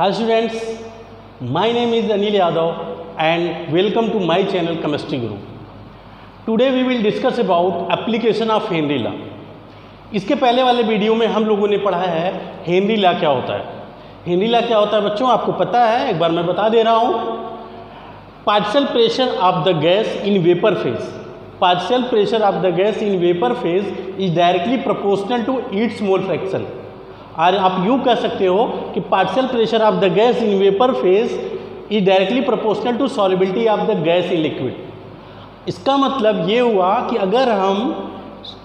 Hi students, my name is Anil Yadav and welcome to my channel Chemistry Guru. Today we will discuss about application of Henry law. इसके पहले वाले video में हम लोगों ने पढ़ा है हेनरी लॉ क्या होता है। हेनरी लॉ क्या होता है बच्चों, आपको पता है, एक बार मैं बता दे रहा हूँ। Partial pressure of the gas in vapour phase, partial pressure of the gas in vapour phase is directly proportional to its mole fraction. और आप यूँ कह सकते हो कि partial pressure of the gas in vapour phase is directly proportional to solubility of the gas in liquid. इसका मतलब ये हुआ कि अगर हम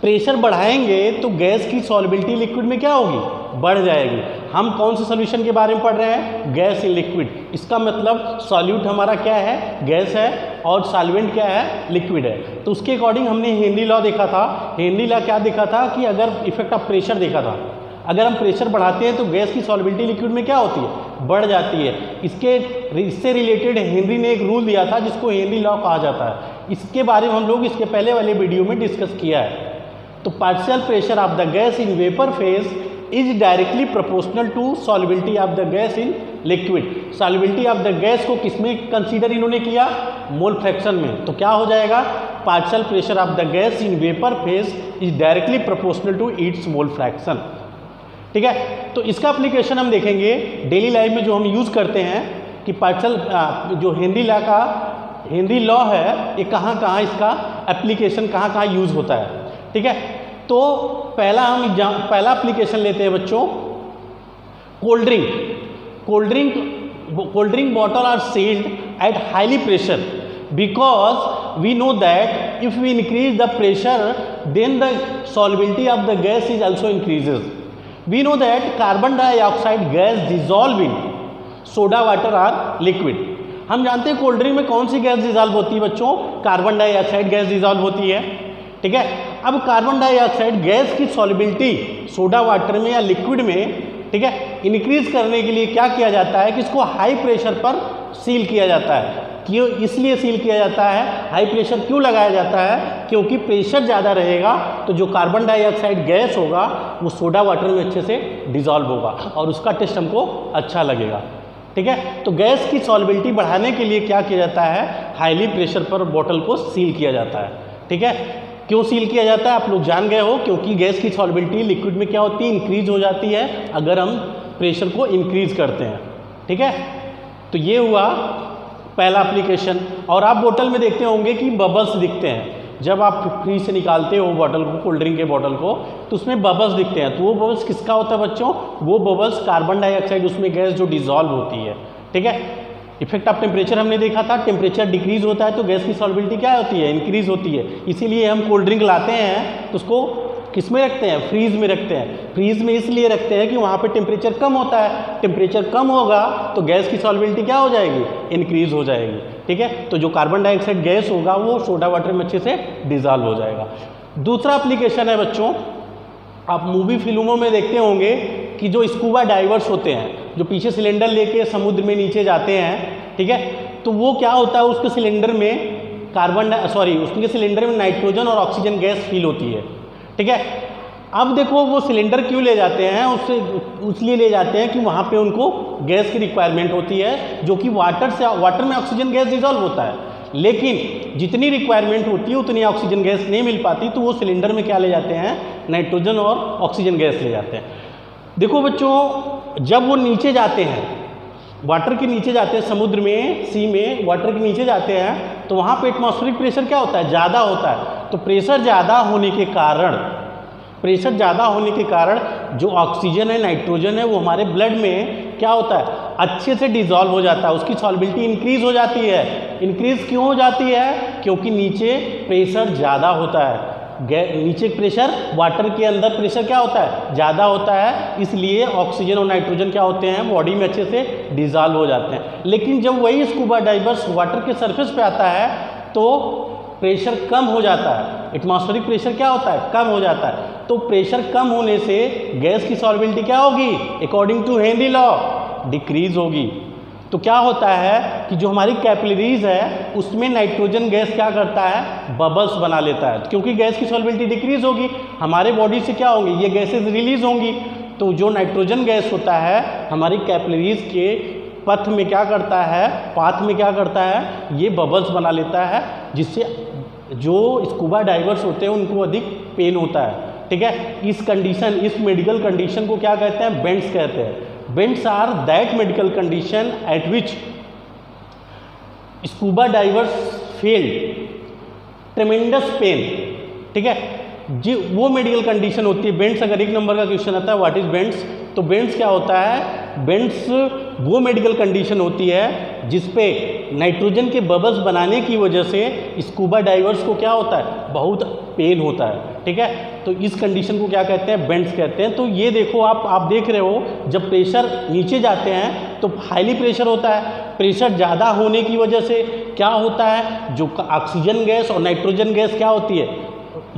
प्रेशर बढ़ाएंगे तो गैस की सॉल्युबिलिटी लिक्विड में क्या होगी, बढ़ जाएगी। हम कौन से सॉल्यूशन के बारे में पढ़ रहे हैं, गैस इन लिक्विड। इसका मतलब सॉल्यूट हमारा क्या है, गैस है, और सॉल्वेंट क्या है, लिक्विड है। तो उसके अकॉर्डिंग हमने हेनरी लॉ देखा था। हेनरी लॉ क्या देखा था कि अगर इफेक्ट ऑफ प्रेशर देखा था, अगर हम प्रेशर बढ़ाते हैं तो गैस की सॉल्युबिलिटी लिक्विड में क्या होती है, बढ़ जाती है। इससे रिलेटेड हेनरी ने एक रूल दिया था जिसको हेनरी लॉ कहा जाता है। इसके बारे में हम लोग इसके पहले वाले वीडियो में डिस्कस किया है। तो partial pressure of the gas in vapour phase is directly proportional to solubility of the gas in liquid. Solubility of the gas को किसमें कंसीडर इन्होंने किया, मोल फ्रैक्शन में। तो क्या हो जाएगा, partial pressure of the gas in vapour phase is directly proportional to its mole fraction. ठीक है, तो इसका एप्लीकेशन हम देखेंगे डेली लाइफ में जो हम यूज़ करते हैं कि पार्शियल जो हेनरी लॉ का हेनरी लॉ है ये कहाँ कहाँ इसका एप्लीकेशन कहाँ कहाँ यूज़ होता है। ठीक है, तो पहला एप्लीकेशन लेते हैं बच्चों, cold drink bottle are sealed at highly pressure because we know that if we increase the pressure then the solubility of the gas is also increases. We know that carbon dioxide gas dissolve in soda water or liquid। हम जानते हैं cold drink में कौन सी gas dissolve होती है बच्चों, carbon dioxide gas dissolve होती है। ठीक है, अब कार्बन डाइऑक्साइड गैस की सॉल्युबिलिटी सोडा वाटर में या लिक्विड में, ठीक है, इंक्रीज करने के लिए क्या किया जाता है कि इसको हाई प्रेशर पर सील किया जाता है। क्यों इसलिए सील किया जाता है, हाई प्रेशर क्यों लगाया जाता है, क्योंकि प्रेशर ज़्यादा रहेगा तो जो कार्बन डाइऑक्साइड गैस होगा वो सोडा वाटर में अच्छे से डिजॉल्व होगा और उसका टेस्ट हमको अच्छा लगेगा। ठीक है, तो गैस की सॉल्युबिलिटी बढ़ाने के लिए क्या किया जाता है, हाईली प्रेशर पर बोतल को सील किया जाता है। ठीक है, क्यों सील किया जाता है आप लोग जान गए हो, क्योंकि गैस की सॉल्युबिलिटी लिक्विड में क्या होती है, इंक्रीज हो जाती है अगर हम प्रेशर को इंक्रीज करते हैं। ठीक है, तो ये हुआ पहला एप्लीकेशन। और आप बोतल में देखते होंगे कि बबल्स दिखते हैं। जब आप फ्रीज से निकालते हो बोतल को, कोल्ड ड्रिंक के बोतल को, तो उसमें बबल्स दिखते हैं। तो वो बबल्स किसका होता है बच्चों, वो बबल्स कार्बन डाइऑक्साइड उसमें गैस जो डिजॉल्व होती है। ठीक है, इफेक्ट ऑफ टेम्परेचर हमने देखा था, टेम्परेचर डिक्रीज होता है तो गैस की सॉल्युबिलिटी क्या होती है, इंक्रीज होती है। इसीलिए हम कोल्ड ड्रिंक लाते हैं तो उसको किस में रखते हैं, फ्रीज में रखते हैं। फ्रीज में इसलिए रखते हैं कि वहाँ पे टेम्परेचर कम होता है, टेम्परेचर कम होगा तो गैस की सॉल्युबिलिटी क्या हो जाएगी, इंक्रीज हो जाएगी। ठीक है, तो जो कार्बन डाइऑक्साइड गैस होगा वो सोडा वाटर में अच्छे से डिजॉल्व हो जाएगा। दूसरा एप्लीकेशन है बच्चों, आप मूवी फिल्मों में देखते होंगे कि जो स्कूबा डाइवर्स होते हैं, जो पीछे सिलेंडर लेके समुद्र में नीचे जाते हैं, ठीक है, तो वो क्या होता है, उसके सिलेंडर में उसके सिलेंडर में नाइट्रोजन और ऑक्सीजन गैस फील होती है। ठीक है, अब देखो वो सिलेंडर क्यों ले जाते हैं, उसलिए ले जाते हैं कि वहाँ पे उनको गैस की रिक्वायरमेंट होती है, जो कि वाटर में ऑक्सीजन गैस डिजॉल्व होता है, लेकिन जितनी रिक्वायरमेंट होती है उतनी ऑक्सीजन गैस नहीं मिल पाती, तो वो सिलेंडर में क्या ले जाते हैं, नाइट्रोजन और ऑक्सीजन गैस ले जाते हैं। देखो बच्चों, जब वो नीचे जाते हैं, वाटर के नीचे जाते हैं, समुद्र में, सी में वाटर के नीचे जाते हैं, तो वहाँ पे एटमॉस्फेरिक प्रेशर क्या होता है, ज़्यादा होता है। तो प्रेशर ज़्यादा होने के कारण जो ऑक्सीजन है, नाइट्रोजन है, वो हमारे ब्लड में क्या होता है, अच्छे से डिजॉल्व हो जाता है, उसकी सॉल्युबिलिटी इंक्रीज हो जाती है। इंक्रीज क्यों हो जाती है, क्योंकि नीचे प्रेशर ज़्यादा होता है। नीचे प्रेशर, वाटर के अंदर प्रेशर क्या होता है, ज़्यादा होता है, इसलिए ऑक्सीजन और नाइट्रोजन क्या होते हैं, बॉडी में अच्छे से डिजॉल्व हो जाते हैं। लेकिन जब वही स्कूबा डाइवर्स वाटर के सरफेस पे आता है तो प्रेशर कम हो जाता है, एटमॉस्फेरिक प्रेशर क्या होता है, कम हो जाता है। तो प्रेशर कम होने से गैस की सॉल्युबिलिटी क्या होगी, according to Henry law decrease होगी। तो क्या होता है कि जो हमारी कैपिलरीज है उसमें नाइट्रोजन गैस क्या करता है, बबल्स बना लेता है, क्योंकि गैस की सॉल्युबिलिटी डिक्रीज होगी, हमारे बॉडी से क्या होंगी, ये गैसेज रिलीज होंगी, तो जो नाइट्रोजन गैस होता है हमारी कैपिलरीज के पथ में क्या करता है, पाथ में क्या करता है, ये बबल्स बना लेता है, जिससे जो स्कूबा डाइवर्स होते हैं उनको अधिक पेन होता है। ठीक है, इस कंडीशन, इस मेडिकल कंडीशन को क्या कहते हैं, बेंड्स कहते हैं। Bends are that medical condition at which scuba divers feel tremendous pain. ठीक है, जी वो मेडिकल कंडीशन होती है बेंड्स। अगर एक नंबर का क्वेश्चन आता है व्हाट इज बेंड्स, तो बेंड्स क्या होता है, बेंड्स वो मेडिकल कंडीशन होती है जिसपे नाइट्रोजन के बबल्स बनाने की वजह से स्कूबा डाइवर्स को क्या होता है, बहुत पेन होता है। ठीक है, तो इस कंडीशन को क्या कहते हैं, बेंड्स कहते हैं। तो ये देखो आप देख रहे हो, जब प्रेशर नीचे जाते हैं तो हाईली प्रेशर होता है। प्रेशर ज़्यादा होने की वजह से क्या होता है, जो ऑक्सीजन गैस और नाइट्रोजन गैस क्या होती है,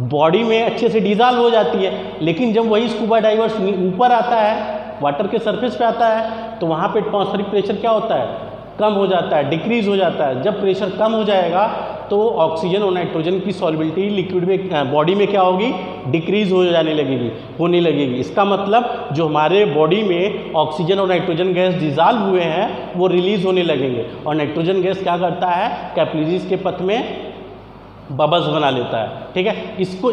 बॉडी में अच्छे से डिजॉल्व हो जाती है। लेकिन जब वही स्कूबा डाइवर्स ऊपर आता है, वाटर के सरफेस पे आता है, तो वहाँ पे एटमॉस्फेरिक प्रेशर क्या होता है, कम हो जाता है, डिक्रीज हो जाता है। जब प्रेशर कम हो जाएगा तो ऑक्सीजन और नाइट्रोजन की सॉल्युबिलिटी लिक्विड में, बॉडी में क्या होगी, डिक्रीज होने लगेगी। इसका मतलब जो हमारे बॉडी में ऑक्सीजन और नाइट्रोजन गैस डिजॉल्व हुए हैं वो रिलीज होने लगेंगे, और नाइट्रोजन गैस क्या करता है, कैपिलरीज के पथ में बबल्स बना लेता है। ठीक है, इसको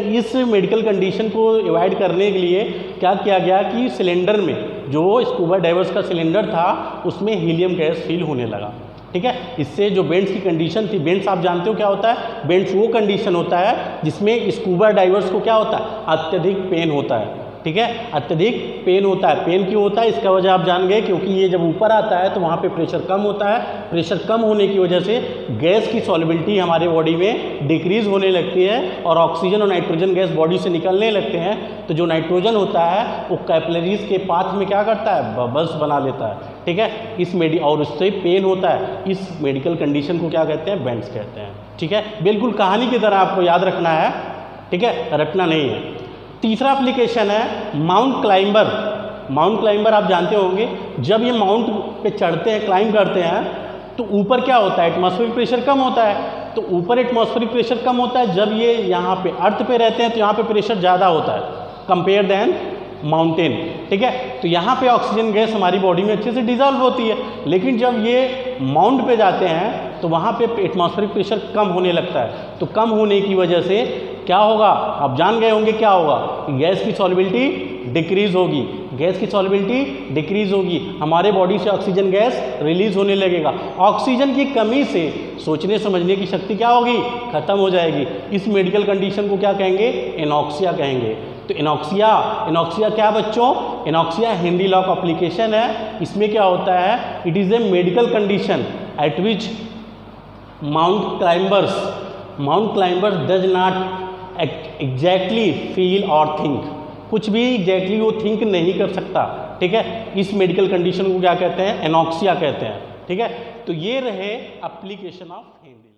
इस मेडिकल कंडीशन को अवॉइड करने के लिए क्या किया गया कि सिलेंडर में, जो स्कूबा डाइवर्स का सिलेंडर था उसमें हीलियम गैस फील होने लगा। ठीक है, इससे जो बेंड्स की कंडीशन थी, बेंड्स आप जानते हो क्या होता है, बेंड्स वो कंडीशन होता है जिसमें स्कूबा डाइवर्स को क्या होता है, अत्यधिक पेन होता है। ठीक है, अत्यधिक पेन होता है। पेन क्यों होता है, इसका वजह आप जान गए, क्योंकि ये जब ऊपर आता है तो वहाँ पे प्रेशर कम होता है। प्रेशर कम होने की वजह से गैस की सॉल्युबिलिटी हमारे बॉडी में डिक्रीज होने लगती है और ऑक्सीजन और नाइट्रोजन गैस बॉडी से निकलने लगते हैं। तो जो नाइट्रोजन होता है वो कैपिलरीज के पाथ में क्या करता है, बबल्स बना लेता है। ठीक है, और उससे पेन होता है। इस मेडिकल कंडीशन को क्या कहते हैं, बेंड्स कहते हैं। ठीक है, बिल्कुल कहानी की तरह आपको याद रखना है। ठीक है, रटना नहीं है। तीसरा एप्लीकेशन है माउंट क्लाइंबर। माउंट क्लाइंबर आप जानते होंगे, जब ये माउंट पे चढ़ते हैं, क्लाइंब करते हैं, तो ऊपर क्या होता है, एटमॉस्फेरिक प्रेशर कम होता है। तो ऊपर एटमॉस्फेरिक प्रेशर कम होता है, जब ये यहाँ पे अर्थ पे रहते हैं तो यहाँ पे प्रेशर ज़्यादा होता है कंपेयर देन माउंटेन। ठीक है, तो यहाँ पे ऑक्सीजन गैस हमारी बॉडी में अच्छे से डिजॉल्व होती है। लेकिन जब ये माउंट पे जाते हैं तो वहाँ पे एटमॉस्फेरिक प्रेशर कम होने लगता है। तो कम होने की वजह से क्या होगा, आप जान गए होंगे क्या होगा, गैस की सॉल्युबिलिटी डिक्रीज होगी। गैस की सॉल्युबिलिटी डिक्रीज होगी, हमारे बॉडी से ऑक्सीजन गैस रिलीज होने लगेगा। ऑक्सीजन की कमी से सोचने समझने की शक्ति क्या होगी, खत्म हो जाएगी। इस मेडिकल कंडीशन को क्या कहेंगे, एनॉक्सिया कहेंगे। तो एनॉक्सिया क्या बच्चों, एनॉक्सिया हिंदी लॉ का एप्लीकेशन है। इसमें क्या होता है, it is a medical condition at which mount climbers does not exactly feel और थिंक। कुछ भी एग्जैक्टली वो थिंक नहीं कर सकता। ठीक है, इस मेडिकल कंडीशन को क्या कहते हैं, एनॉक्सिया कहते हैं। ठीक है, तो ये रहे एप्लीकेशन ऑफ हिंदी।